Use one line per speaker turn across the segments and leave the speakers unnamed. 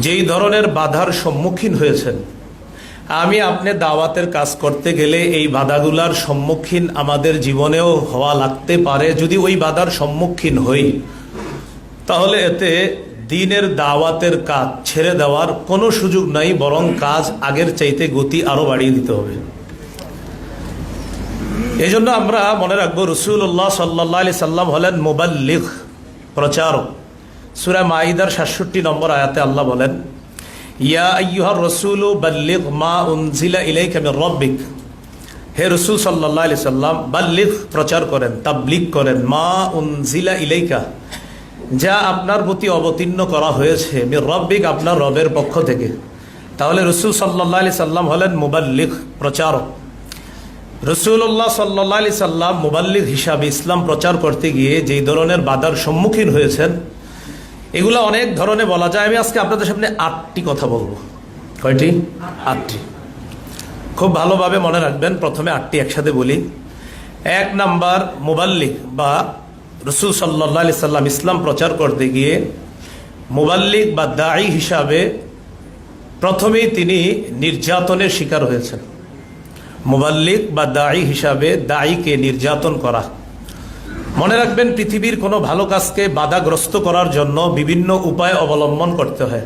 যেই ধরনের বাধার সম্মুখীন হয়েছেন, আমি আপনি দাওয়াতের কাজ করতে গেলে এই বাধাগুলার সম্মুখীন আমাদের জীবনেও হওয়া লাগতে পারে। যদি ওই বাধার সম্মুখীন হই, তাহলে এতে দ্বীনের দাওয়াতের কাজ ছেড়ে দেওয়ার কোনো সুযোগ নাই, বরং কাজ আগের চাইতে গতি আরো বাড়িয়ে দিতে হবে। এই জন্য আমরা মনে রাখবো, রাসূলুল্লাহ সাল্লাল্লাহু আলাইহি সাল্লাম হলেন মুবাল্লিগ, প্রচারক। সূরা মাইদার ৬৭ নম্বর আয়াতে আল্লাহ বলেন, ইয়া আইয়ুহার রাসূলু বাল্লিগ মা উনজিলা ইলাইকা মির রাব্বিক। হে রাসূল সাল্লাল্লাহু আলাইহি সাল্লাম, বাল্লিগ প্রচার করেন, তাবলীগ করেন, মা উনজিলা ইলাইকা, যা আপনার প্রতি অবতীর্ণ করা হয়েছে, মির রাব্বিক, আপনার রবের পক্ষ থেকে। তাহলে রাসূল সাল্লাল্লাহু আলাইহি সাল্লাম হলেন মুবাল্লিগ, প্রচারক। রাসূলুল্লাহ সাল্লাল্লাহু আলাইহি সাল্লাম মুবাল্লিগ হিসাবে ইসলাম প্রচার করতে গিয়ে যেই ধরনের বাধার সম্মুখীন হয়েছেন, এগুলো অনেক ধরনের বলা যায়। আমি আজকে আপনাদের সামনে ৮টি কথা বলবো। কয়টি? ৮টি। খুব ভালোভাবে মনে রাখবেন। প্রথমে ৮টি একসাথে বলি। ১ নাম্বার, মুবাল্লিগ বা রাসূল সাল্লাল্লাহু আলাইহি সাল্লাম ইসলাম প্রচার করতে গিয়ে মুবাল্লিগ বা দাঈ হিসাবে প্রথমেই তিনি নির্যাতনের শিকার হয়েছেন। মুবাল্লিগ বা দাঈ হিসাবে দাঈকে নির্যাতন করা। মনে রাখবেন, পৃথিবীর কোনো ভালো কাজকে বাধাগ্রস্ত করার জন্য বিভিন্ন উপায় অবলম্বন করতে হয়।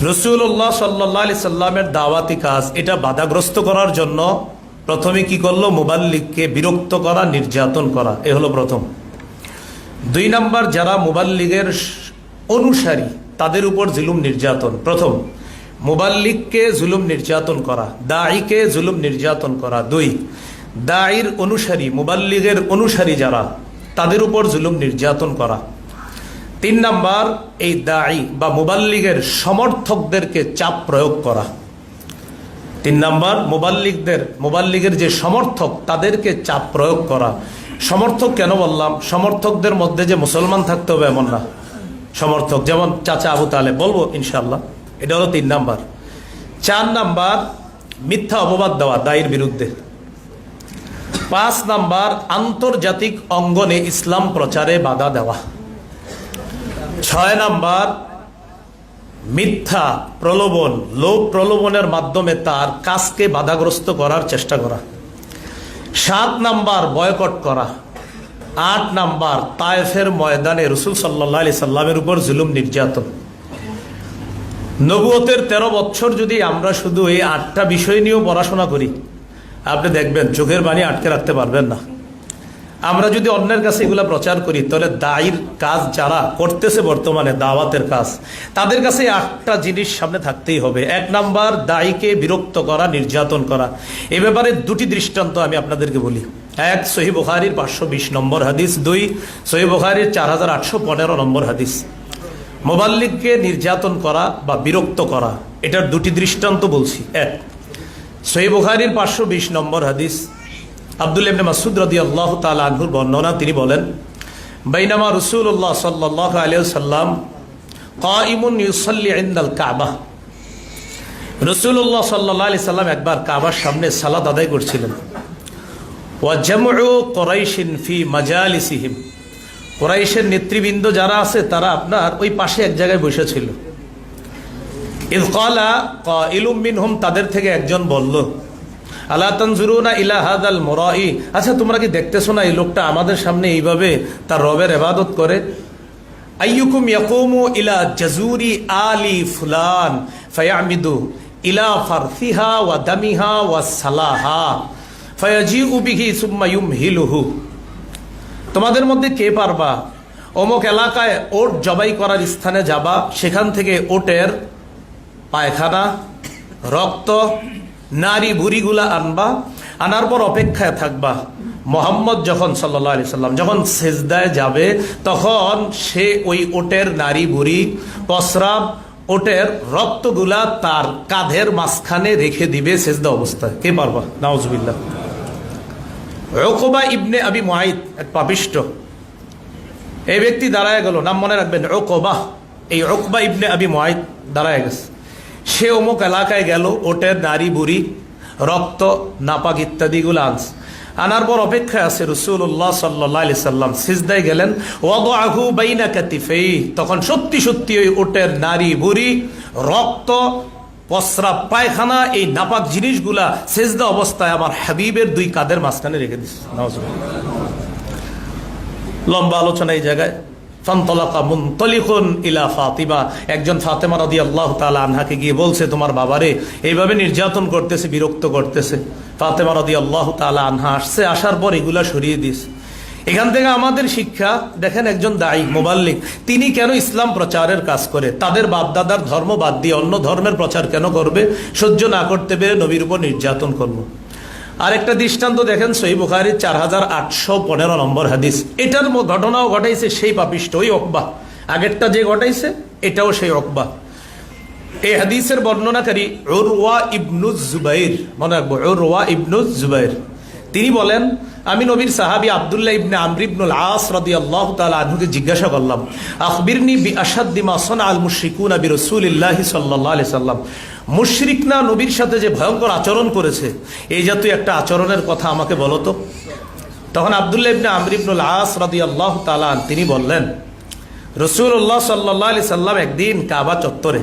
রাসূলুল্লাহ সাল্লাল্লাহু আলাইহি সাল্লামের দাওয়াতি কাজ, এটা বাধাগ্রস্ত করার জন্য প্রথমে কি করলো? মুবাল্লিগকে বিরক্ত করা, নির্যাতন করা। এ হলো প্রথম। ২ নাম্বার, যারা মুবাল্লিগের অনুসারী তাদের উপর জুলুম নির্যাতন। প্রথম, মুবাল্লিগকে জুলুম নির্যাতন করা, দাঈকে জুলুম নির্যাতন করা। ২, দাঈর অনুসারী, মুবাল্লিগের অনুসারী যারা, তাদের উপর জুলুম নির্যাতন করা। ৩ নাম্বার, এই দাঈ বা মুবাল্লিগের সমর্থকদেরকে চাপ প্রয়োগ করা। ৩ নাম্বার, মুবাল্লিগের যে সমর্থক, তাদেরকে চাপ প্রয়োগ করা। সমর্থক কেন বললাম? সমর্থকদের মধ্যে যে মুসলমান থাকতে হবে এমন না। সমর্থক যেমন চাচা আবু তালেব, বলবো ইনশাআল্লাহ। এটা হলো ৩ নাম্বার। ৪ নাম্বার, মিথ্যা অপবাদ দেওয়া দায়ের বিরুদ্ধে। ৫ নাম্বার, আন্তর্জাতিক অঙ্গনে ইসলাম প্রচারে বাধা দেওয়া। ৬ নাম্বার, মিথ্যা প্রলোভন, লোক প্রলোভনের মাধ্যমে তার কাজকে বাধাগ্রস্ত করার চেষ্টা করা। ৭ নাম্বার, বয়কট করা। ৮ নাম্বার, তায়েফের ময়দানে রাসূল সাল্লাল্লাহু আলাইহি সাল্লামের উপর জুলুম নির্যাতন। নবুয়তের ১৩ বছর যদি আমরা শুধু এই ৮টা বিষয় নিয়েও পড়াশোনা করি, আপনি দেখবেন চোখের পানি আটকে রাখতে পারবেন না। আমরা যদি অন্যের কাছে এগুলা প্রচার করি, তাহলে দায়ীর কাজ যারা করতেছে বর্তমানে, দাওয়াতের কাজ, তাদের কাছে ৮টা জিনিস সামনে থাকতেই হবে। ১ নাম্বার, দায়ীকে বিরক্ত করা, নির্যাতন করা। এ ব্যাপারে ২টি দৃষ্টান্ত আমি আপনাদেরকে বলি। ১, সহিহ বুখারীর ৫২০ নম্বর হাদিস। ২, সহিহ বুখারীর ৪,৮১৫ নম্বর হাদিস। মুবাল্লিগকে নির্যাতন করা বা বিরক্ত করা, এটার ২টি দৃষ্টান্ত বলছি। ১, সহিহ বুখারীর ৫২০ নম্বর হাদিস, আব্দুল্লাহ ইবনে মাসউদ রাদিয়াল্লাহু তাআলা আনহুর বর্ণনা। তিনি বলেন, বাইনামা রাসূলুল্লাহ সাল্লাল্লাহু আলাইহি ওয়াসাল্লাম কাইমুন ইউসাল্লি ইনদাল কাবা। রাসূলুল্লাহ সাল্লাল্লাহু আলাইহি সাল্লাম একবার কাবার সামনে সালাত আদায় করছিলেন। ওয়া জামউ কুরাইশিন ফি মাজালিসিহিম, কুরাইশের নেতৃবৃন্দ যারা আছে তারা আপনার ওই পাশে এক জায়গায় বসেছিল। ইয ক্বালা কাইলুম মিনহুম, তাদের থেকে একজন বলল, আলা তানজুরুনা ইলা হাদাল মুরাই, আচ্ছা তোমরা কি দেখতেছো না এই লোকটা আমাদের সামনে এইভাবে তার রবের ইবাদত করে? আইয়ুকুম ইয়াকুমু ইলা জাজুরি আলি ফুলান ফায়ামিদু ইলা ফারসিহা ওয়া দামিহা ওয়া সালাহা ফায়াজিউ বিহি সুম্মা ইউমহিলুহু। তোমাদের মধ্যে কে পারবা অমুক এলাকায় ওট জবাই করার স্থানে যাবা, সেখান থেকে ওটের পায়খানা, রক্ত, নারী ভুড়িগুলা আনবা, আনার পর অপেক্ষায় থাকবা। মোহাম্মদ যখন সাল্লাল্লাহু আলাইহি সাল্লাম যখন সেজদায় যাবে, তখন সে ওই ওটের নারী ভুড়ি, প্রস্রাব, ওটের রক্তগুলা তার কাঁধের মাঝখানে রেখে দিবে সেজদা অবস্থায়। কে পারবা? নাউজুবিল্লাহ। উকবা ইবনে আবি মুআইত, এক পাপিষ্ঠ, এই ব্যক্তি দাঁড়ায় গেল। নাম মনে রাখবেন, উকবা। এই উকবা ইবনে আবি মুআইত দাঁড়ায় গেছে। সে অমুক এলাকায় গেল, ওটের নারী বুড়ি, রক্ত, নাপাক ইত্যাদিগুলো আনছে। আনার পর অপেক্ষায় আছে রাসূলুল্লাহ সাল্লাল্লাহু আলাইহি সাল্লাম সিজদায় গেলেন, ওয়াদাহু বাইনা কাতিফাইহি, তখন সত্যি সত্যি ওই উটের নারী বুড়ি, রক্ত, প্রস্রাব, পায়খানা, এই নাপাক জিনিসগুলা সিজদা অবস্থায় আমার হাবিবের দুই কাঁধের মাঝখানে রেখে দিচ্ছে। লম্বা আলোচনা এই জায়গায়। ফানতালাকা মুনতালিকুন ইলা ফাতিমা, একজন ফাতেমা রাদিয়াল্লাহু তাআলা আনহাকে গিয়ে বলছে, তোমার বাবারে এইভাবে নির্যাতন করতেছে, বিরক্ত করতেছে। ফাতেমা রাদিয়াল্লাহু তাআলা আনহা আসছে, আসার পর এগুলা সরিয়ে দিয়েছে। এখান থেকে আমাদের শিক্ষা, দেখেন একজন দায়ী মুবাল্লিগ, তিনি কেন ইসলাম প্রচারের কাজ করে? তাদের বাপদাদার ধর্ম বাদ দিয়ে অন্য ধর্মের প্রচার কেন করবে? সহ্য না করতে পেরে নবীর উপর নির্যাতন করবো। আর একটা দৃষ্টান্ত দেখেন, সহিহ বুখারীর 4815 নম্বর হাদিস। এটার ঘটনাও ঘটাইছে সেই পাপিষ্ট, ওই উকবা। আগেরটা যে ঘটাইছে এটাও সেই উকবা। এই হাদিসের বর্ণনাকারী উরওয়া ইবনুজ জুবাইর, মনে রাখবো, উরওয়া ইবনুজ জুবাইর। তিনি বলেন, আমি নবীর সাহাবী আব্দুল্লাহ ইবনে আমর ইবনুল আস রাদিয়াল্লাহু তাআলা আনহুকে জিজ্ঞাসা করলাম, আখবিরনি বিআশাদ্দি মা সানাআল মুশরিকুনা বিরাসূলিল্লাহি সাল্লাল্লাহু আলাইহি সাল্লাম, মুশরিকরা নবীর সাথে যে ভয়ঙ্কর আচরণ করেছে, এই জাতীয় একটা আচরণের কথা আমাকে বলো তো। তখন আব্দুল্লাহ ইবনে আমর ইবনুল আস রাদিয়াল্লাহু তাআলা তিনি বললেন, রাসূলুল্লাহ সাল্লাল্লাহু আলাইহি সাল্লাম একদিন কাবা চত্বরে,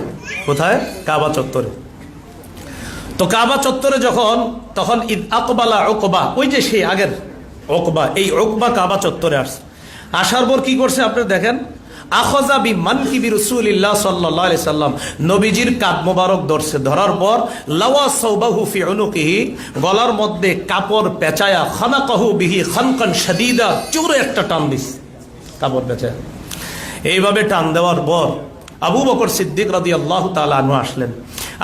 কোথায়? কাবা চত্বরে। তো কাবা চত্বরে তখন ঈদ আকবালা উকবা, ওই যে সেই আগের উকবা, এই উকবা কাবা চত্বরে আসছে। আসার পর কি করছে আপনি দেখেন, আখাযা বিমানকিবি রাসূলিল্লাহ সাল্লাল্লাহু আলাইহি সাল্লাম, নবীজির কাঁধ মোবারক ধরছে। ধরার পর লাওয়া সাওবাহু ফি উনুকিহি, গলার মধ্যে কাপড় পেঁচায়া, খানাকাহু বিহি খানকান শাদীদা, জোরে একটা টান দিস কাপড় পেঁচায়া। এইভাবে টান দেওয়ার পর আবু বকর সিদ্দিক রাদিয়াল্লাহু তাআলা আনহু আসলেন।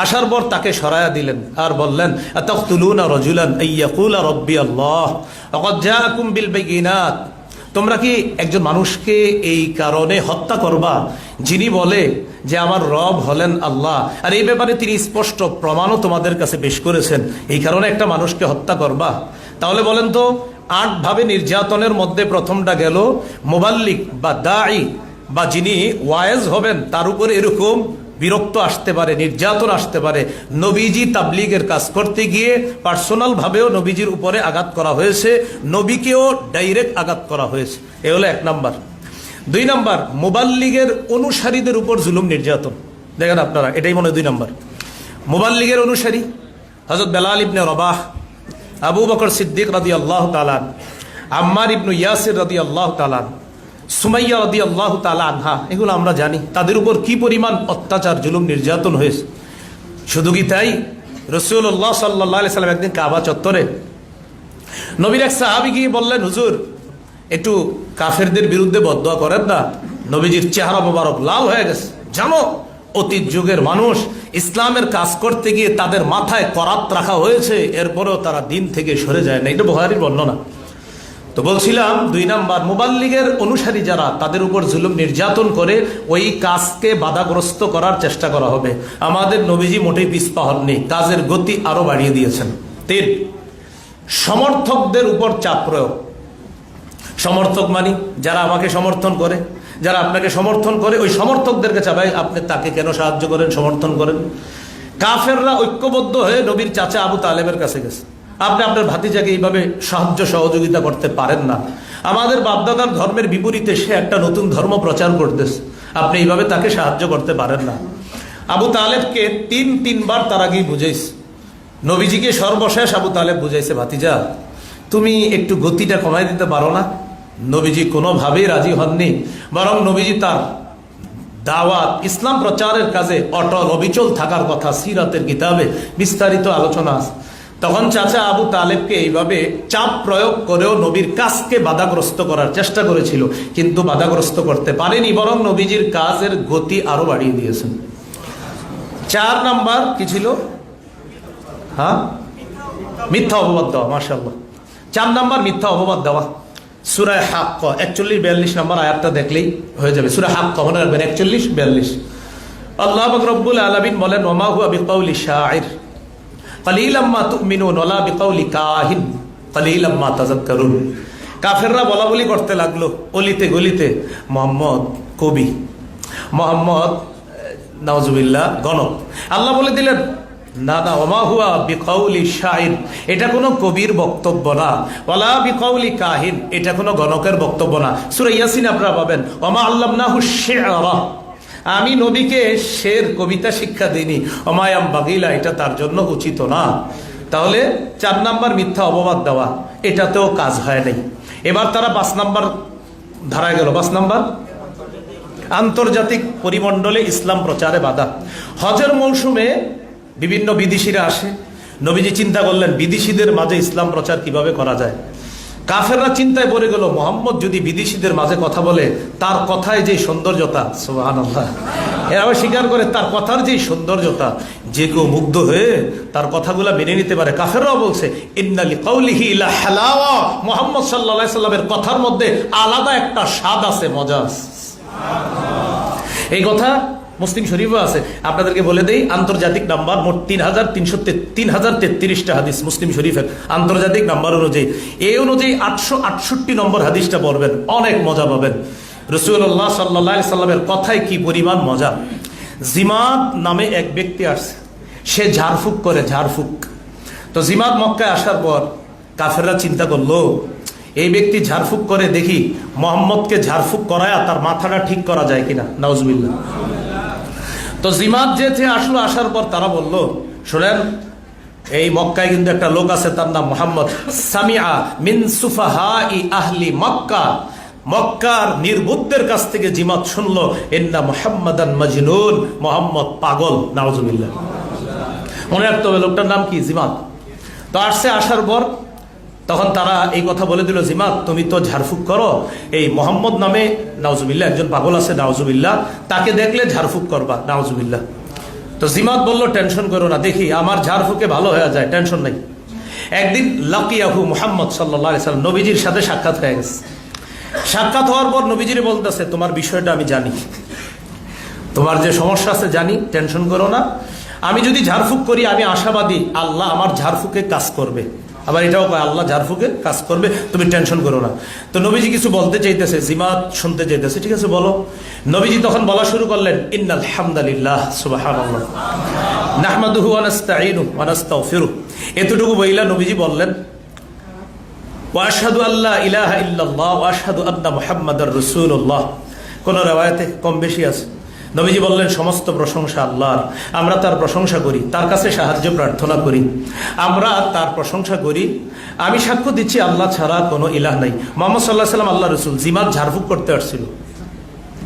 আসার পর তাকে সরায়া দিলেন আর বললেন, আতাকতুলুনা রাজুলান আইয়াকুলা রাব্বি আল্লাহ ওয়া ক্বাদ জাআকুম বিল বাইয়িনাত, তোমরা কি একজন মানুষকে এই কারণে হত্যা করবা যিনি বলে যে আমার রব হলেন আল্লাহ, আর এই ব্যাপারে তিনি স্পষ্ট প্রমাণও তোমাদের কাছে পেশ করেছেন, এই কারণে একটা মানুষকে হত্যা করবা? তাহলে বলেন তো, 8 ভাবে নির্যাতনের মধ্যে প্রথমটা গেল মুবাল্লিগ বা দাঈ বা যিনি ওয়াইজ হবেন, তার উপরে এরকম বিরক্ত আসতে পারে, নির্যাতন আসতে পারে। নবীজি তাবলীগের কাজ করতে গিয়ে পার্সোনাল ভাবেও নবীজির উপরে আঘাত করা হয়েছে, নবীকেও ডাইরেক্ট আঘাত করা হয়েছে। এ হলো 1 নাম্বার। 2 নাম্বার, মুবাল্লিগের অনুসারীদের উপর জুলুম নির্যাতন। দেখেন আপনারা, এটাই মনে হয় 2 নাম্বার। মুবাল্লিগের অনুসারী হযরত বেলাল ইবনে রবাহ, আবু বকর সিদ্দিক রাদিয়াল্লাহু তাআলা, আম্মার ইবনে ইয়াসির রাদিয়াল্লাহু তাআলা, সুমাইয়া রাদিয়াল্লাহু তাআলা আনহা, এগুলো আমরা জানি তাদের উপর কি পরিমাণ অত্যাচার, জুলুম, নির্যাতন হয়েছে। শুধু কি তাই, রাসূলুল্লাহ সাল্লাল্লাহু আলাইহি সাল্লাম একদিন কাবা চত্বরে নবীর এক সাহাবী গিয়ে বললেন, হুজুর একটু কাফেরদের বিরুদ্ধে বদদোয়া করেন না। নবীজির চেহারা মোবারক লাল হয়ে গেছে। জানো, অতীত যুগের মানুষ ইসলামের কাজ করতে গিয়ে তাদের মাথায় করাত রাখা হয়েছে, এরপরেও তারা দিন থেকে সরে যায় না। এটা বুখারীর বর্ণনা। তো বলছিলাম, 2 নাম্বার, মুবাল্লিগের অনুসারী যারা, তাদের উপর জুলুম নির্যাতন করে ওই কাজকে বাধাগ্রস্ত করার চেষ্টা করা হবে। আমাদের নবীজি মোটেই পিছপা হননি, কাজের গতি আরো বাড়িয়ে দিয়েছেন। 3, সমর্থকদের উপর চাপ প্রয়োগ। সমর্থক মানে যারা আমাকে সমর্থন করে, যারা আপনাকে সমর্থন করে, ওই সমর্থকদেরকে চাপাই, আপনি তাকে কেন সাহায্য করেন, সমর্থন করেন? কাফেররা ঐক্যবদ্ধ হয়ে নবীর চাচা আবু তালেবের কাছে গেছে, আপনি আপনার ভাতিজাকে এইভাবে সাহায্য সহযোগিতা করতে পারেন না। আমাদের বাপদাদার ধর্মের বিপরীতে সে একটা নতুন ধর্ম প্রচার করতেছে, আপনি এইভাবে তাকে সাহায্য করতে পারেন না। আবু তালেবকে 3বার তার আগেই বুঝাইছে। নবীজিকে সর্বশেষ আবু তালেব বুঝাইছে, ভাতিজা তুমি একটু গতিটা কমাই দিতে পারো না? নবীজি কোনোভাবেই রাজি হননি, বরং নবীজি তার দাওয়াত, ইসলাম প্রচারের কাজে অটল অবিচল থাকার কথা সিরাতের কিতাবে বিস্তারিত আলোচনা আছে। তখন চাচা আবু তালেবকে এইভাবে চাপ প্রয়োগ করেও নবীর কাজকে বাধাগ্রস্ত করার চেষ্টা করেছিল, কিন্তু বাধাগ্রস্ত করতে পারেনি, বরং নবীজির কাজের গতি আরো বাড়িয়ে দিয়েছেন। 4 নাম্বার কি ছিল? মিথ্যা অপবাদ দেওয়া। মাশাআল্লাহ, 4 নাম্বার মিথ্যা অপবাদ দেওয়া। সূরা হাক্ক 41-42 নম্বর আয়াতটা দেখলেই হয়ে যাবে। সূরা হাক্ক মনে রাখবেন, 41-42। আল্লাহ পাক রব্বুল আলামিন বলেন, ওমা হুয়া বিকাউলি শাইর কালিলাম মা তুমিনুন ওয়ালা বিকাউলি কাহিন কালিলাম মা তাযাক্কারুন। কাফেররা বলা বলি করতে লাগলো অলিতে গলিতে, মোহাম্মদ কবি, মোহাম্মদ নাউজুবিল্লাহ গণক। আল্লাহ বলে দিলেন, না না, ওমা হুয়া বিকাউলি শাইর, এটা কোনো কবির বক্তব্য না, ওয়ালা বিকাউলি কাহিন, এটা কোনো গণকের বক্তব্য না। সূরা ইয়াসিন আপনারা পাবেন, ওমা আল্লামনাহু শি'রা, আমি নবীকে শের কবিতা শিক্ষা দিইনি, ওমায়াম বাগিলা, এটা তার জন্য উচিত না। তাহলে 4 নাম্বার মিথ্যা অপবাদ দেওয়া, এটাতেও কাজ হয় নাই। এবার তারা 5 নাম্বার ধারায় গেল। 5 নাম্বার, আন্তর্জাতিক পরিমণ্ডলে ইসলাম প্রচারে বাধা। হজের মৌসুমে বিভিন্ন বিদেশিরা আসে, নবীজি চিন্তা করলেন বিদেশিদের মাঝে ইসলাম প্রচার কিভাবে করা যায়। কাফেররা চিন্তায় পড়ে গেল, মোহাম্মদ যদি বিদেশিদের মাঝে কথা বলে, তার কথায় যে সৌন্দর্যতা, সুবহানাল্লাহ, এরা আবার স্বীকার করে তার কথার যে সৌন্দর্যতা, যে কেউ মুগ্ধ হয়ে তার কথাগুলো মেনে নিতে পারে। কাফেররাও বলছে ইন্না লিকাউলিহি লা হালাওয়া, মুহাম্মদ সাল্লাল্লাহু আলাইহি সাল্লামের কথার মধ্যে আলাদা একটা স্বাদ আছে, মজা আছে। এই কথা মুসলিম শরীফও আছে। আপনাদেরকে বলে দেই, আন্তর্জাতিক নাম্বার মোট 3033টা হাদিস মুসলিম শরীফের আন্তর্জাতিক নাম্বার অনুযায়ী। এই অনুযায়ী 868 নম্বর হাদিসটা পড়বেন, অনেক মজা পাবেন। রাসূলুল্লাহ সাল্লাল্লাহু আলাইহি সাল্লামের কথায় কি পরিমাণ মজা। জিমাদ নামে এক ব্যক্তি আসছে, সে ঝাড়ফুঁক করে, ঝাড়ফুঁক। তো জিমাদ মক্কায় আসার পর কাফেররা চিন্তা করলো, এই ব্যক্তি ঝাড়ফুঁক করে, দেখি মোহাম্মদকে ঝাড়ফুঁক করায় তার মাথাটা ঠিক করা যায় কিনা, নাউজুবিল্লাহ। তো জিমাদ যেতে আসলো, আসার পর তারা বলল, শোনেন, এই মক্কায় কিন্তু একটা লোক আছে, তার নাম মোহাম্মদ। সামিআ মিন সুফাহাই আহলি মক্কা, মক্কার নির্বুদ্ধের কাছ থেকে জিমাদ শুনলো, ইন্না মুহাম্মাদান মাজনুন, মোহাম্মদ পাগল, নাউজুবিল্লাহ। মনে রাখতে হবে লোকটার নাম কি, জিমাদ। তো আসছে, আসার পর তখন তারা এই কথা বলে দিল, জিমাদ তুমি তো ঝাড়ফুঁক করো, এই মোহাম্মদ নামে নাউজুবিল্লাহ একজন পাগল আছে, নাউজুবিল্লাহ, তাকে দেখলে ঝাড়ফুঁক করবা, নাউজুবিল্লাহ। তো জিমাদ বলল, টেনশন করো না, দেখি আমার ঝাড়ফুঁকে ভালো হয়ে যায়, টেনশন নাই। একদিন লাকিয়াহু মুহাম্মদ সাল্লাল্লাহু আলাইহি সাল্লাম, নবীজির সাথে সাক্ষাৎ হয়ে গেছে। সাক্ষাৎ হওয়ার পর নবীজির বলতেছে, তোমার বিষয়টা আমি জানি, তোমার যে সমস্যা আছে জানি, টেনশন করো না। আমি যদি ঝাড়ফুঁক করি, আমি আশাবাদী আল্লাহ আমার ঝাড়ফুঁকে কাজ করবে। আবার এটাও কয় আল্লাহ ঝাড়ফুঁকে কাজ করবে, তুমি টেনশন করো না। তো নবীজি কিছু বলতে চাইতেছে, জিমাদ শুনতে চাইতেছে, ঠিক আছে বলো। নবীজি তখন বলা শুরু করলেন, ইন্নাল হামদুলিল্লাহ সুবহানাল্লাহ নাহমাদুহু ওয়া নাস্তাঈনুহু ওয়া নাস্তাগফিরুহ। এতটুকু বইলা নবীজি বললেন, ওয়া আশহাদু আল্লা ইলাহা ইল্লাল্লাহ ওয়া আশহাদু আন্না মুহাম্মাদার রাসূলুল্লাহ। কোন riwayate কম বেশি আছে। নবীজি বললেন, সমস্ত প্রশংসা আল্লাহর, আমরা তার প্রশংসা করি, তার কাছে সাহায্য প্রার্থনা করি, আমরা তার প্রশংসা করি। আমি সাক্ষ্য দিচ্ছি আল্লাহ ছাড়া কোনো ইলাহ নাই, মুহাম্মদ সাল্লাল্লাহু আলাইহি সাল্লাম আল্লাহ রাসূল। জিমাদ ঝাড়ফুঁক করতে আসছিল,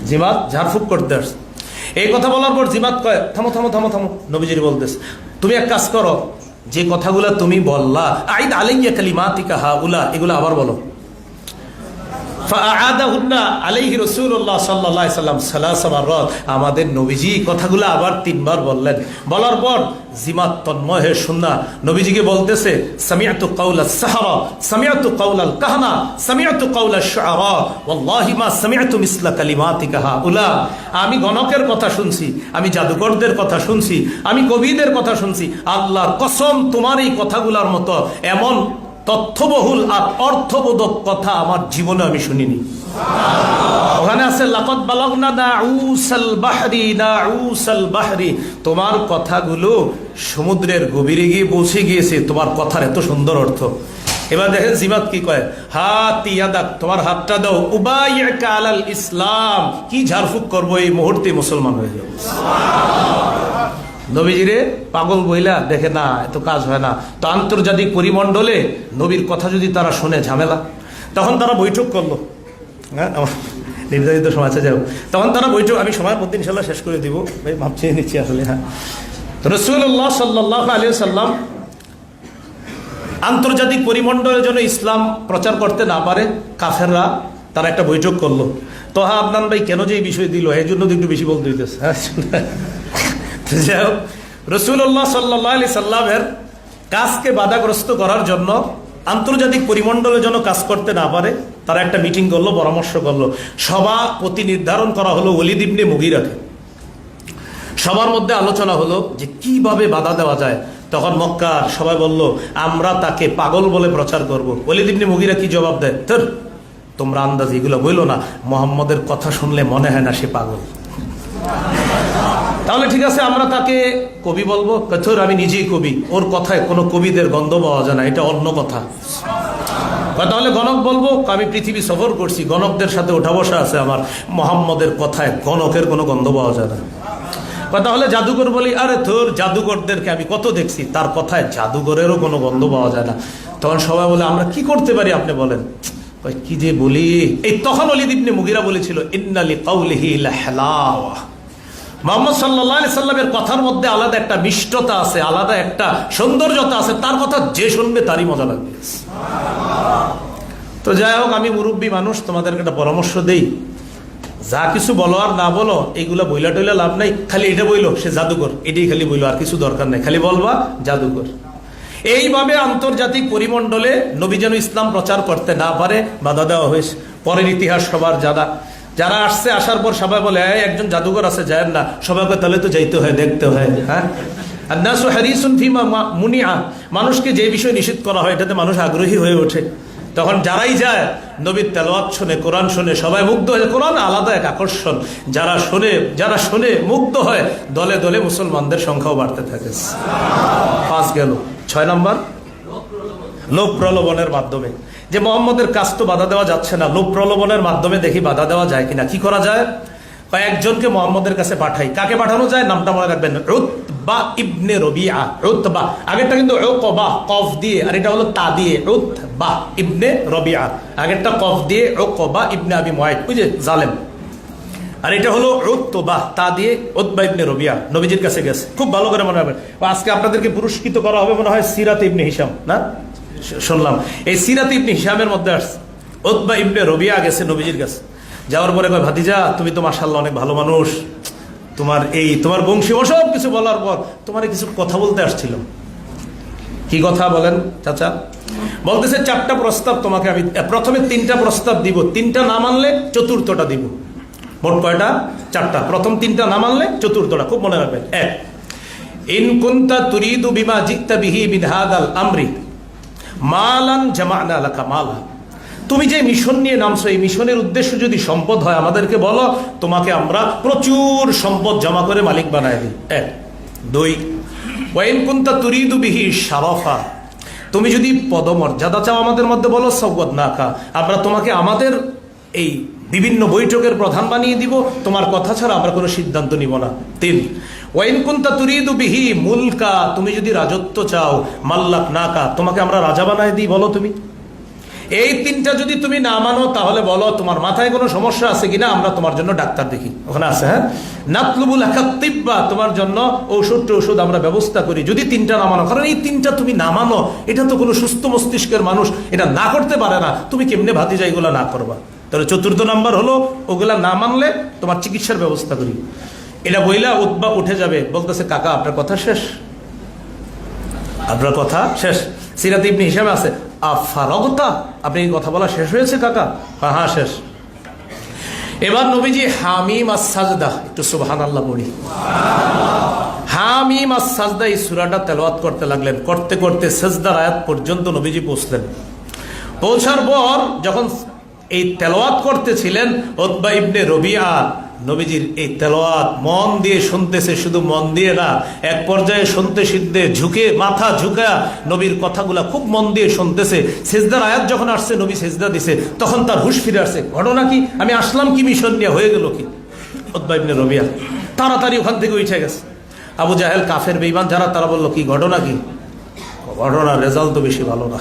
জিমাদ ঝাড়ফুঁক করতে আসছে। এই কথা বলার পর জিমাদ কয়, থামো থামো থামো থামো। নবীজির বলতেছে, তুমি এক কাজ করো, যে কথাগুলা তুমি বললা, আইদ আলাইয়া কালিমাতিকা হাউলা, এগুলো আবার বলো। আলাইহি রাসূলুল্লাহ সাল্লাল্লাহু আলাইহি সাল্লাম সালাসা মাররাত, আমাদের নবীজি কথাগুলো আবার 3 বার বললেন। বলার পর জিমাত তন্ময় হয়ে শুননা নবীজিকে বলতেছে, সামিআতু কাওলাস সাহারা, সামিআতু কাওলাল কাহনা, সামিআতু কাওলাশ শুআরা, ওয়াল্লাহি মা সামিআতু মিসলা কালিমাতিকা হাউলা। আমি গণকের কথা শুনছি, আমি জাদুকরদের কথা শুনছি, আমি কবিদের কথা শুনছি, আল্লাহর কসম তোমার এই কথাগুলোর মতো এমন তথ্যবহুল আর অর্থবোধক কথা আমার জীবনে আমি শুনিনি। ওখানে আছে লাকাদ বালাগনা নাউসাল বাহরি, নাউসাল বাহরি, তোমার কথাগুলো সমুদ্রের গভীরে গিয়ে পৌঁছে গিয়েছে, তোমার কথার এত সুন্দর অর্থ। এবার দেখেন জিমাদ কি কয়, হাত ইয়াদাক, তোমার হাতটা দাও, উবাইয়াকা আলাল ইসলাম, কি ঝাড়ফুঁক করবো, এই মুহূর্তে মুসলমান হয়ে যাবো। নবীজিরে পাগল বইলা দেখে না, এত কাজ হয় না। তো আন্তর্জাতিক পরিমণ্ডলে নবীর কথা যদি তারা শুনে, ঝামেলা। তখন তারা বৈঠক করলো, হ্যাঁ আমার নির্ধারিত সময় আছে, যাও। তখন তারা বৈঠক, আমি সময়ের মধ্যে ইনশাল্লাহ শেষ করে দিব, ভাই মাপ চেয়ে নিচ্ছি আসলে। হ্যাঁ, তো রাসূলুল্লাহ সাল্লাল্লাহু আলাইহি সাল্লাম আন্তর্জাতিক পরিমণ্ডলের জন্য ইসলাম প্রচার করতে না পারে, কাফেররা তারা একটা বৈঠক করলো। তো হ্যাঁ আদনান ভাই কেন যে এই বিষয় দিল, এই জন্য তো একটু বেশি বলতে হইতেছে। হ্যাঁ, যাই হোক, রাসূলুল্লাহ সাল্লাল্লাহু আলাইহি সাল্লামের কাজকে বাধাগ্রস্ত করার জন্য, আন্তর্জাতিক পরিমণ্ডলের জন্য কাজ করতে না পারে, তারা একটা মিটিং করলো, পরামর্শ করলো। সভাপতি নির্ধারণ করা হলো ওলীদ ইবনে মুগীরাকে। সবার মধ্যে আলোচনা হলো যে কিভাবে বাধা দেওয়া যায়। তখন মক্কার সবাই বলল, আমরা তাকে পাগল বলে প্রচার করব। ওলীদ ইবনে মুগীরা কি জবাব দেয়, ধর তোমরা আন্দাজ এগুলো বইলো না, মুহাম্মদের কথা শুনলে মনে হয় না সে পাগল। তাহলে ঠিক আছে, আমরা তাকে কবি বলবো? কথর আমি নিজেই কবি, ওর কথায় কোনো কবিদের গন্ধ পাওয়া যায় না, এটা অন্য কথা। তাহলে গণক বলবো? আমি পৃথিবী সফর করছি, গণকদের সাথে ওঠা বসা আছে আমার, মোহাম্মদের কথায় গণকের কোনো গন্ধ পাওয়া যায় না। তাহলে জাদুকর বলি? আরে তোর জাদুকরদেরকে আমি কত দেখছি, তার কথায় জাদুকরেরও কোনো গন্ধ পাওয়া যায় না। তখন সবাই বলে আমরা কি করতে পারি আপনি বলেন। কি যে বলি, এই তখন ওয়ালিদ ইবনে মুগিরা বলেছিল ইন্না লিকাউলিহি লাহলাওয়া, মুহাম্মদ সাল্লাল্লাহু আলাইহি সাল্লামের কথার মধ্যে আলাদা একটা মিষ্টতা আছে, আলাদা একটা সৌন্দর্যতা আছে, তার কথা যে শুনবে তারই মজা লাগবে। তো যাই হোক, আমি মুরব্বী মানুষ, তোমাদেরকে একটা পরামর্শ দেই, যা কিছু বলো আর না বলো এইগুলা বইলা টইলা লাভ নাই, খালি এটা বইলো সে জাদুকর, এটাই খালি বইলো, আর কিছু দরকার নাই, খালি বলবা জাদুকর। এইভাবে আন্তর্জাতিক পরিমণ্ডলে নবী যেন ইসলাম প্রচার করতে না পারে বাধা দেওয়া হয়েছে। পরের ইতিহাস সবার যারা আসছে, আসার পর সবাই বলে একজন জাদুকর আছে, যায় না, সবাইকে তাহলে তো যাইতে হয়, দেখতে হয়। হ্যাঁ, আন্নাসু হারিসুন ফিমা মুনিআ, মানুষকে যে বিষয় নিষিদ্ধ করা হয় এটাতে মানুষ আগ্রহী হয়ে ওঠে। তখন যারাই যায় নবীর তেলাওয়াত শুনে, কোরআন শুনে, সবাই মুগ্ধ হয়ে। কোরআন আলাদা এক আকর্ষণ, যারা শুনে মুগ্ধ হয়, দলে দলে মুসলমানদের সংখ্যাও বাড়তে থাকে। 5 গেল। 6 নম্বর, লোভ প্রলোভনের মাধ্যমে। যে মোহাম্মদের কাজ তো বাধা দেওয়া যাচ্ছে না, লোভ প্রলোভনের মাধ্যমে দেখি বাধা দেওয়া যায় কিনা। কি করা যায়? কয়েকজনকে মোহাম্মদের কাছে পাঠাই। কাকে পাঠানো যায়? নামটা মনে রাখবেন, উতবা ইবনে রবিআ। উতবা, আগেরটা কিন্তু উকবা কফ দিয়ে, আর এটা হলো তা দিয়ে, উতবা ইবনে রবিআ। আগেরটা কফ দিয়ে, উকবা ইবনে আবি মুআইত, বুঝে জালেম। আর এটা হলো উতবা তা দিয়ে, উতবা ইবনে রবিআ নবীজির কাছে গেছে। খুব ভালো করে মনে রাখবেন। আজকে আপনাদেরকে পুরস্কৃত করা হবে মনে হয় সিরাত ইবনে হিশাম, না শুনলাম? এই সিরাত ইবনে হিশামের মধ্যে আসছে উতবা ইবনে রবিআ গেছে নবীজির কাছে। যাওয়ার পরে কয়, ভাতিজা তুমি তো মাশাআল্লাহ অনেক ভালো মানুষ, তোমার বংশী সব কিছু বলার পর তোমার কিছু কথা বলতে আসছিল। কি কথা বলেন চাচা? বলতেছে 4টা প্রস্তাব তোমাকে আমি, প্রথমে 3টা প্রস্তাব দিব, 3টা না মানলে 4টা দিব। মোট কয়টা? 4টা। প্রথম 3টা না মানলে 4টা। খুব মনে রাখবেন। 1, ইন কুনতা তুরিদু বিমা জিতা বিহি মিন হাদাল আমরি মালান জামা'না লাকা মালা। তুমি যে মিশন নিয়ে নামছো, এই মিশনের উদ্দেশ্য যদি সম্পদ হয় আমাদেরকে বলো, তোমাকে আমরা প্রচুর সম্পদ জমা করে মালিক বানায় দিই। 1, 2, ওয়াইন কুনতা তুরিদু বিহি শারাফা, তুমি যদি পদমর্যাদা চাও আমাদের মধ্যে বলো, সাওয়াদনাকা, আমরা তোমাকে আমাদের এই বিভিন্ন বৈঠকের প্রধান বানিয়ে দিব, তোমার কথা ছাড়া আমরা কোনো সিদ্ধান্ত নিব না। 3, ওয়াইন কুনতা তুরিদু বিহি মুলকা, তুমি যদি রাজত্ব চাও, মাল্লাকনাকা, তোমাকে আমরা রাজা বানায় দিই, বলো তুমি। এই 3টা যদি তুমি না মানো তাহলে বলো তোমার মাথায় কোনো সমস্যা আছে কিনা, আমরা তোমার জন্য ডাক্তার দেখি, ওখানে আছে। হ্যাঁ, নাতলুবুল তিব্বা, তোমার জন্য ঔষধ আমরা ব্যবস্থা করি, যদি 3টা না মানো। কারণ এই 3টা তুমি না মানো, এটা তো কোনো সুস্থ মস্তিষ্কের মানুষ এটা না করতে পারে না, তুমি কেমনে ভাতিজা এগুলো না করবা? তাহলে 4 নাম্বার হলো ওগুলা না মানলে তোমার চিকিৎসার ব্যবস্থা করি। এটা বইলা উতবা উঠে যাবে, বলতেছে কাকা আপনার কথা শেষ, আপনার কথা শেষ। সিরাত ইবনে হিশামে আছে, আফারগতা, আপনি এই কথা বলা শেষ হয়েছে কাকা? হ্যাঁ শেষ। এবার নবীজি হামিম আস-সাজদা, একটু সুবহানাল্লাহ পড়ি। হামিম আস-সাজদা, এই সূরাটা তেলাওয়াত করতে লাগলেন। করতে করতে সাজদার আয়াত পর্যন্ত নবীজি পৌঁছলেন। পৌঁছার পর যখন এই তেলাওয়াত করতেছিলেন, উতবা ইবনে রবিআ নবীজির এই তেলাওয়াত মন দিয়ে শুনতেছে, শুধু মন দিয়ে না, এক পর্যায়ে শুনতে সিদ্ধে ঝুঁকে, মাথা ঝুঁকা নবীর কথাগুলা খুব মন দিয়ে শুনতেছে। সেজদার আয়াত যখন আসছে, নবী সেজদা দিছে, তখন তার হুঁশ ফিরে আসছে। ঘটনা কি? আমি আসলাম কি মিশন নিয়ে, হয়ে গেল কি? উতবা ইবনে রবিআ তাড়াতাড়ি ওখান থেকে উঠে গেছে। আবু জাহেল, কাফের বেঈমান যারা, তারা বলল কি ঘটনা? কি ঘটনা? রেজাল্ট তো বেশি ভালো না,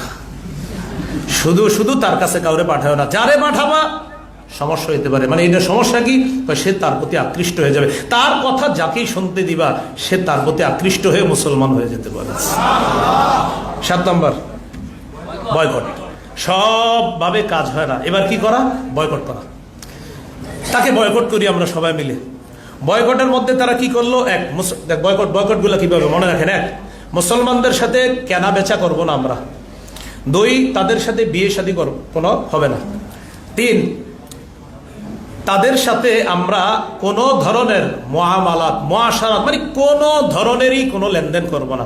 শুধু তার কাছে কাউরে পাঠাও না, যারে পাঠাবা সমস্যা হইতে পারে। মানে এটা সমস্যা কি? সে তার প্রতি আকৃষ্ট হয়ে যাবে, তার কথা যাকেই শুনতে দিবা সে তার প্রতি আকৃষ্ট হয়ে মুসলমান হয়ে যেতে পারে। 7 নম্বর, বয়কট। সবভাবে কাজ হয় না, এবার কি করা? বয়কট করা। তাকে বয়কট করি আমরা সবাই মিলে। বয়কটের মধ্যে তারা কি করলো? বয়কট গুলা কিভাবে মনে রাখেন? 1, মুসলমানদের সাথে কেনা বেচা করবো না আমরা। 2, তাদের সাথে বিয়ে শাদী কোনো হবে না। 3, তাদের সাথে আমরা কোনো ধরনের মুআমালাত মুআশারাত মানে কোনো ধরনেরই কোনো লেনদেন করব না,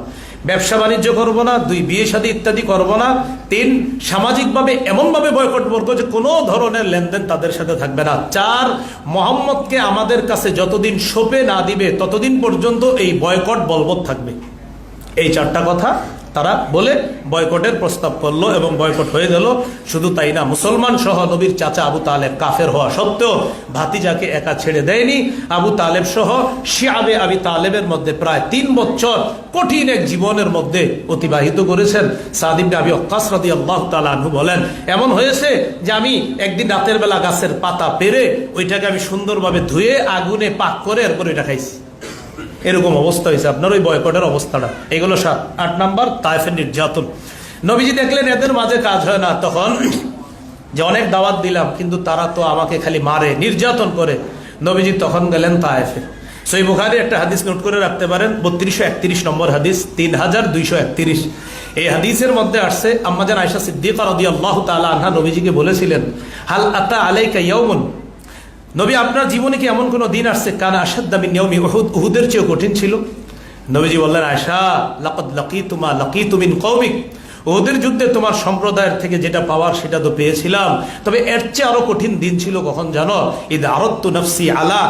ব্যবসা বাণিজ্য করব না, 2 বিয়ে শাদী ইত্যাদি করব না। 3 সামাজিকভাবে এমনভাবে বয়কট করব যে কোনো ধরনের লেনদেন তাদের সাথে থাকবে না। 4 মোহাম্মদকে আমাদের কাছে যতদিন সঁপে না দিবে ততদিন পর্যন্ত এই বয়কট বলবৎ থাকবে। এই 4টা কথা তারা বলে বয়কটের প্রস্তাব করলো এবং বয়কট হয়ে গেল। শুধু তাই না, মুসলমান সহ নবীর চাচা আবু তালেব কাফের হওয়া সত্ত্বেও ভাতিজাকে একা ছেড়ে দেয়নি। আবু তালেব সহ শিয়াবে আবি তালেবের মধ্যে প্রায় 3 বছর কঠিন এক জীবনের মধ্যে অতিবাহিত করেছেন। সাদ ইবনে আবি ওয়াক্কাস রাদিয়াল্লাহু তাআলা আনহু বলেন, এমন হয়েছে যে আমি একদিন রাতের বেলা গাছের পাতা পেরে ওইটাকে আমি সুন্দরভাবে ধুয়ে আগুনে পাক করে এরপর এটা খাইছি। এরকম অবস্থা হয়েছে আপনার ওই বয়কটের অবস্থাটা। এগুলো 7। 8 নাম্বার তায়েফের নির্যাতন। নবীজি দেখলেন এদের মাঝে কাজ হয় না, তখন যে অনেক দাওয়াত দিলাম কিন্তু তারা তো আমাকে খালি মারে নির্যাতন করে। নবীজি তখন গেলেন তায়েফে। সহিহ বুখারী একটা হাদিস নোট করে রাখতে পারেন, 3231 নম্বর হাদিস, 3231। এই হাদিসের মধ্যে আসছে আম্মাজান আয়েশা সিদ্দিকা রাদিয়াল্লাহু তাআলা আনহা নবীজিকে বলেছিলেন, হাল আতা আলাইকা ইয়াউমুন, নবী আপনার জীবনে কি এমন কোন দিন আসছে কানা আশাদ্দা মিন ইয়াউমি উহুদ, উহুদের চেয়ে কঠিন ছিল? নবীজি বললেন, আয়েশা লাকাদ লাকিতুমা লাকিতু মিন কওমিক, উহুদের যুদ্ধে তোমার সম্প্রদায়ের থেকে যেটা পাওয়ার সেটা তো পেয়েছিলাম, তবে এর চেয়ে আরো কঠিন দিন ছিল কখন জানো? ইদ আরাদতু নাফসি আলা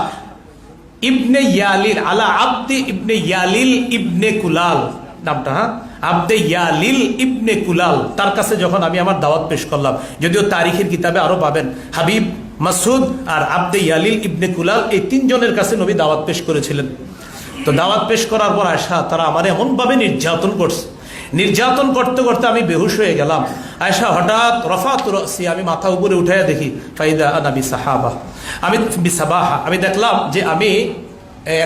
ইবনে ইয়ালিল, আলা আব্দি ইবনে ইয়ালিল ইবনে কুলাল, নামটা হ্যাঁ, আব্দে ইয়ালিল ইবনে কুলাল, তার কাছে যখন আমি আমার দাওয়াত পেশ করলাম। যদিও তারিখের কিতাবে আরো পাবেন হাবিব, মাসুদ আর আব্দে ইয়ালিল ইবনে কুলাল, এই 3 জনের কাছে নবী দাওয়াত পেশ করেছিলেন। তো দাওয়াত পেশ করার পর আয়েশা, তারা আমার এমনভাবে নির্যাতন করছে, নির্যাতন করতে করতে আমি বেহুশ হয়ে গেলাম। আয়েশা হঠাৎ রফাত রাসি, আমি মাথা উপরে উঠাইয়া দেখি, ফাইদা আনা বিসাহাবা, আমি বিসাবাহা, আমি দেখলাম যে আমি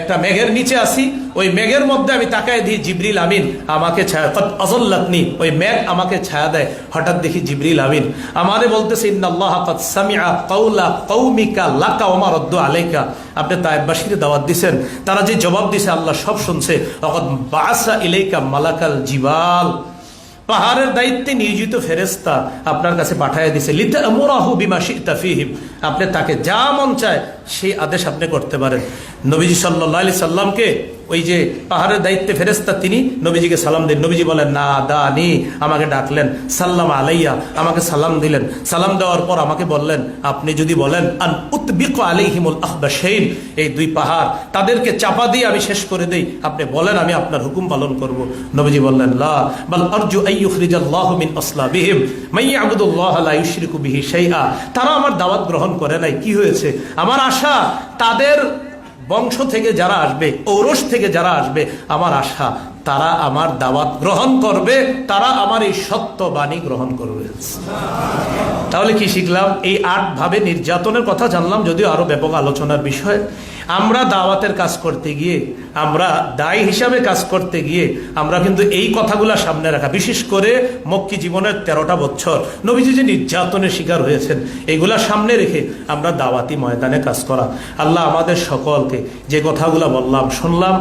একটা মেঘের নিচে আছি। ওই মেঘের মধ্যে আমি তাকায় দিই জিবরিল আমিন আমাকে ছায়া, আযাল্লাতনি, ওই মেঘ আমাকে ছায়া দেয়। হঠাৎ দেখি জিবরিল আমিন আমারে বলতেছে, ইন্নাল্লাহা কাদ সামিআ কাওলা কওমিকা লাকা ওয়া মা রাদ্দু আলাইকা, আপনি তায়েফবাসীকে দাওয়াত দিবেন, তারা যে জবাব দিছে আল্লাহ সব শুনছে। ওয়াকাদ বাআসা ইলাইকা মালাকাল জিবাল, পাহাড়ের দায়িত্বে নিয়োজিত ফেরেশতা আপনার কাছে পাঠায় দিছে, লিতা'মুরাহু বিমা শি'তা ফীহিম, আপনি তাকে যা মন চায় সেই আদেশ আপনি করতে পারেন। নবীজি সাল্লাল্লাহু আলাইহি সাল্লামকে ওই যে পাহাড়ের দায়িত্বে ফেরেশতা তিনি নবীজিকে সালাম দেন। নবীজি বলেন, না দানি, আমাকে ডাকলেন, সাল্লাম আলাইয়া, আমাকে সালাম দিলেন। সালাম দেওয়ার পর আমাকে বললেন, আপনি যদি বলেন আন উতবিকু আলাইহিমুল আখবাশাইন, এই 2 পাহাড় তাদেরকে চাপা দিয়ে আমি শেষ করে দেই, আপনি বলেন আমি আপনার হুকুম পালন করব। নবীজি বললেন, লা বাল আরজু আইয়ুখরিজাল্লাহু মিন আসলাবিহিম মান ইয়াবুদুল্লাহা লা ইউশরিকু বিহি শাইআ, তারা আমার দাওয়াত গ্রহণ করে নাই, কি হয়েছে? আমার আশা তাদের বংশ থেকে যারা আসবে, ঔরস থেকে যারা আসবে, আমার আশা তারা আমার দাওয়াত গ্রহণ করবে, তারা আমার এই সত্য বাণী গ্রহণ করবে। তাহলে কি শিখলাম? এই 8 ভাবে নির্যাতনের কথা জানলাম, যদিও আরো ব্যাপক আলোচনার বিষয়। আমরা দাওয়াতের কাজ করতে গিয়ে, আমরা দায়ী হিসাবে কাজ করতে গিয়ে আমরা কিন্তু এই কথাগুলা সামনে রাখা, বিশেষ করে মক্কি জীবনের 13টা বছর নবীজি যে নির্যাতনের শিকার হয়েছেন, এগুলা সামনে রেখে আমরা দাওয়াতি ময়দানে কাজ করা। আল্লাহ আমাদের সকলকে যে কথাগুলা বললাম শুনলাম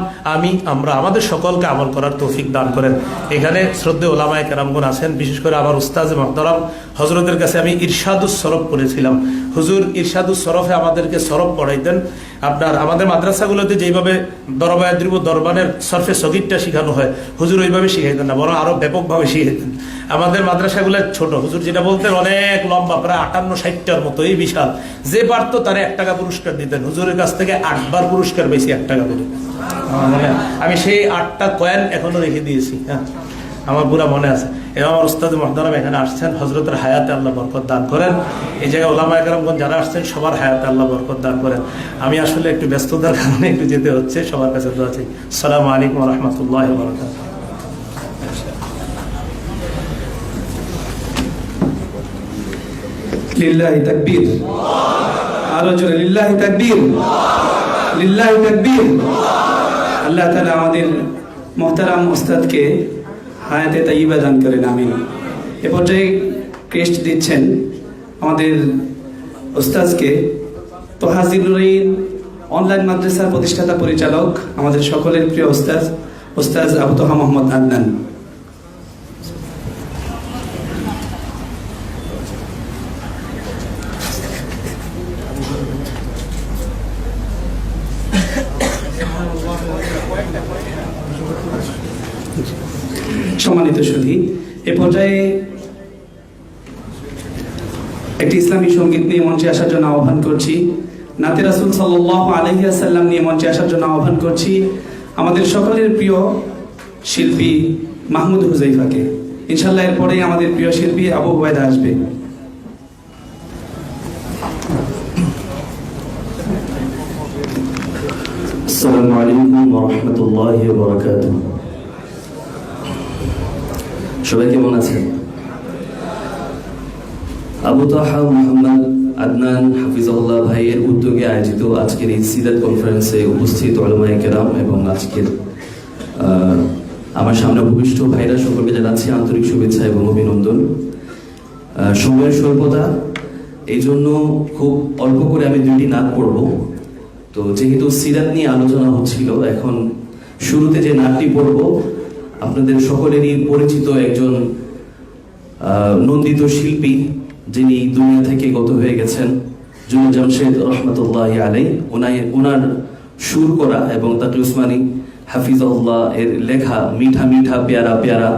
আমরা আমাদের সকলকে আমল করার তৌফিক দান করেন। এখানে শ্রদ্ধেয় ওলামায়ে কেরামগণ আছেন, বিশেষ করে আমার উস্তাজ মুহতারাম হযরতের কাছে আমি ইরশাদুস সরফ পড়েছিলাম। হুজুর ইরশাদুস সরফে আমাদেরকে সরফ পড়াইতেন। আপনার আমাদের মাদ্রাসাগুলোতে যেইভাবে দরবায়াদ্রিব দরবানের সরফে সগীরটা শেখানো হয়, হুজুর ওইভাবে শিখাইতেন না, বরং আরো ব্যাপকভাবে শিখাইতেন। আমাদের মাদ্রাসাগুলো ছোট, হুজুর যেটা বলতেন অনেক লম্বা, প্রায় 58-60টার মতো, এই বিশাল। যে পারতো তারা 1 টাকা পুরস্কার দিতেন। হুজুরের কাছ থেকে 8 বার পুরস্কার পেয়েছি 1 টাকা করে। আমি সেই 8টা কয়েন এখনো রেখে দিয়েছি, হ্যাঁ, আমার পুরা মনে আছে। এবং আমার উস্তাদ মুহতারাম এখানে আসছেন, হযরতের হায়াতে আল্লাহ বরকত দান করেন। এই জায়গায় ওলামায়ে কেরামগণ যারা আসছেন সবার হায়াতে আল্লাহ বরকত দান করেন। আমি আসলে একটু ব্যস্ততার কারণে একটু যেতে হচ্ছে, সবার কাছে দোয়া চাই। আসসালামু আলাইকুম ওয়া রাহমাতুল্লাহি ওয়া বারাকাতুহু।
লিল্লাহি তাকবীর, আরো জোরে লিল্লাহি তাকবীর, লিল্লাহি তাকবীর। আল্লাহ তাআলা আমাদের মুহতারাম উস্তাদকে হায়াতে তাইয়্যিবা দান করেন, আমিন। এ পর্যায়ে ক্রেস্ট দিচ্ছেন আমাদের উস্তাদকে তোহাজির নুরাইন অনলাইন মাদ্রাসার প্রতিষ্ঠাতা পরিচালক, আমাদের সকলের প্রিয় উস্তাদ আবু তোহা মোহাম্মদ আদনান। সম্মানিত সুধী, এ পর্যায়ে একটি ইসলামী সঙ্গীত নিয়ে মঞ্চে আসার জন্য আহ্বান করছি। নাতে রাসূল সাল্লাল্লাহু আলাইহি ওয়াসাল্লাম নিয়ে মঞ্চে আসার জন্য আহ্বান করছি আমাদের সকলের প্রিয় শিল্পী মাহমুদ হুজাইফাকে। ইনশাআল্লাহ এরপরেই আমাদের প্রিয় শিল্পী আবু ওবায়দা আসবে।
আসসালামু আলাইকুম ওয়া রাহমাতুল্লাহি ওয়া বারাকাতুহু। সবাই কেমন আছেন? আবু তাহা মুহাম্মদ আদনান হাফিজাহুল্লাহ ভাইয়ের উদ্যোগে আয়োজিত আজকের এই সিরাত কনফারেন্সে উপস্থিত উলামায়ে কেরাম এবং আজকের আমার সামনে উপবিষ্ট ভাইরা সকলকে জানাচ্ছি আন্তরিক শুভেচ্ছা এবং অভিনন্দন। সময়ের স্বল্পতা, এই জন্য খুব অল্প করে আমি দুইটি নাট পড়ব। তো যেহেতু সিরাত নিয়ে আলোচনা হচ্ছিল, এখন শুরুতে যে নাটটি পড়ব আপনাদের সকলেরই পরিচিত একজন নন্দিত শিল্পী, যিনি দুনিয়া থেকে গত হয়ে গেছেন, জুমা জামশেদ রহমতুল্লাহি আলাইহি, ওনার সুর করা এবং তাকি উসমানী হাফিজাহুল্লাহ এর লেখা মিঠা মিঠা প্যারা প্যারা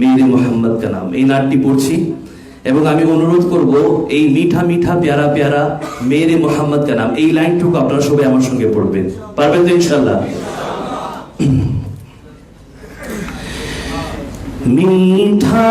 মেরে মোহাম্মদ কা নাম, এই নাটটি পড়ছি। এবং আমি অনুরোধ করব এই মিঠা মিঠা প্যারা প্যারা মেরে মোহাম্মদ কা নাম, এই লাইনটুকু আপনারা সবাই আমার সঙ্গে পড়বেন, পারবেন তো ইনশাআল্লাহ? মিঠা